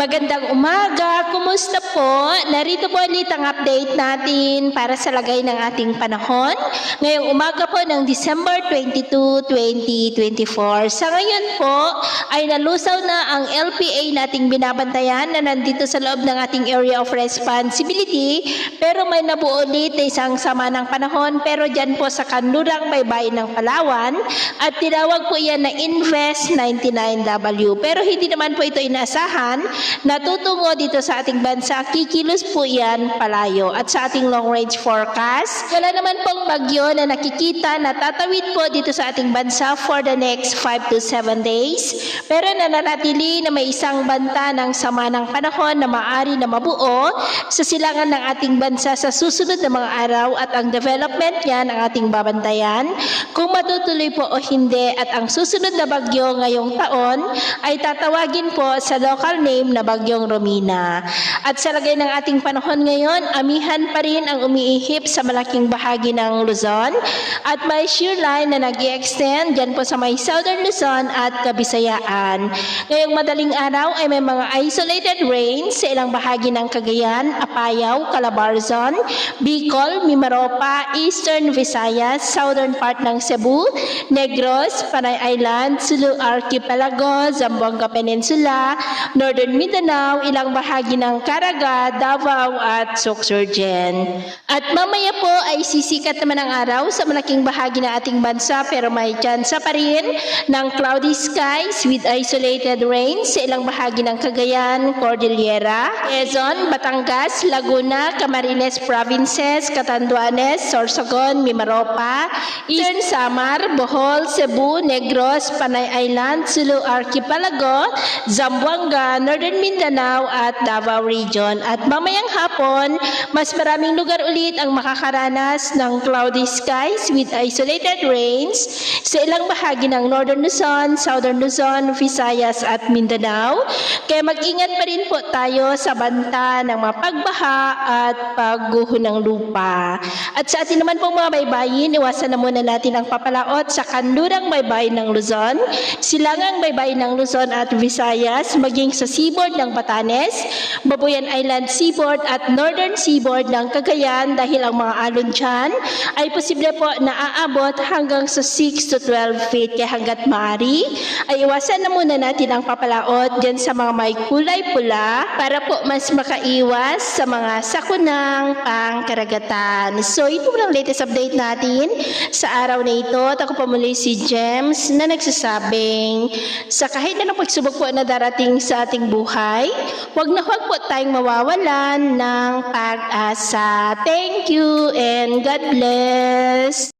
Magandang umaga, kumusta po? Narito po ulit ang update natin para sa lagay ng ating panahon. Ngayong umaga po ng December 22, 2024. Sa ngayon po ay nalusaw na ang LPA nating binabantayan na nandito sa loob ng ating area of responsibility. Pero may nabuo ulit na isang sama ng panahon pero dyan po sa kanlurang baybayin ng Palawan at tinawag po yan na Invest 99W. Pero hindi naman po ito inaasahan. Natutungo dito sa ating bansa, kikilos po yan palayo. At sa ating long range forecast, wala naman pong bagyo na nakikita na tatawid po dito sa ating bansa for the next 5 to 7 days. Pero nananatili na may isang banta ng sama ng panahon na maaari na mabuo sa silangan ng ating bansa sa susunod na mga araw at ang development yan ang ating babantayan. Kung matutuloy po o hindi at ang susunod na bagyo ngayong taon ay tatawagin po sa local name na Bagyong Romina. At sa lagay ng ating panahon ngayon, amihan pa rin ang umiihip sa malaking bahagi ng Luzon at may shear line na nag-i-extend dyan po sa may Southern Luzon at Kabisayaan. Ngayong madaling araw ay may mga isolated rains sa ilang bahagi ng Cagayan, Apayao, Calabarzon, Bicol, Mimaropa, Eastern Visayas, Southern part ng Cebu, Negros, Panay Island, Sulu Archipelago, Zamboanga Peninsula, Northern Mindanao, ilang bahagi ng Caraga, Davao at Sorsogon. At mamaya po ay sisikat naman ang araw sa malaking bahagi ng ating bansa pero may tsansa pa rin ng cloudy skies with isolated rain sa ilang bahagi ng Cagayan, Cordillera, Quezon, Batangas, Laguna, Camarines Provinces, Catanduanes, Sorsogon, Mimaropa, Eastern Samar, Bohol, Cebu, Negros, Panay Island, Sulu Archipelago, Zamboanga, Northern Mindanao at Davao Region. At mamayang hapon, mas maraming lugar ulit ang makakaranas ng cloudy skies with isolated rains sa ilang bahagi ng Northern Luzon, Southern Luzon, Visayas at Mindanao. Kaya mag-ingat pa rin po tayo sa banta ng mga pagbaha at pagguho ng lupa. At sa atin naman pong mga baybayin, iwasan na muna natin ang papalaot sa kanlurang baybayin ng Luzon, silangang baybayin ng Luzon at Visayas, maging sa seaboard ng Batanes, Babuyan Island seaboard at northern seaboard ng Cagayan dahil ang mga alon dyan ay posible po na aabot hanggang sa 6 to 12 feet. Kaya hanggat maaari ay iwasan na muna natin ang papalaot dyan sa mga may kulay pula para po mas makaiwas sa mga sakunang pangkaragatan. So ito po ang latest update natin sa araw na ito. At ako po muli si James na nagsasabing sa kahit na pagsubok po na darating sa ating buhay, huwag po tayong mawawalan ng pag-asa. Thank you and God bless.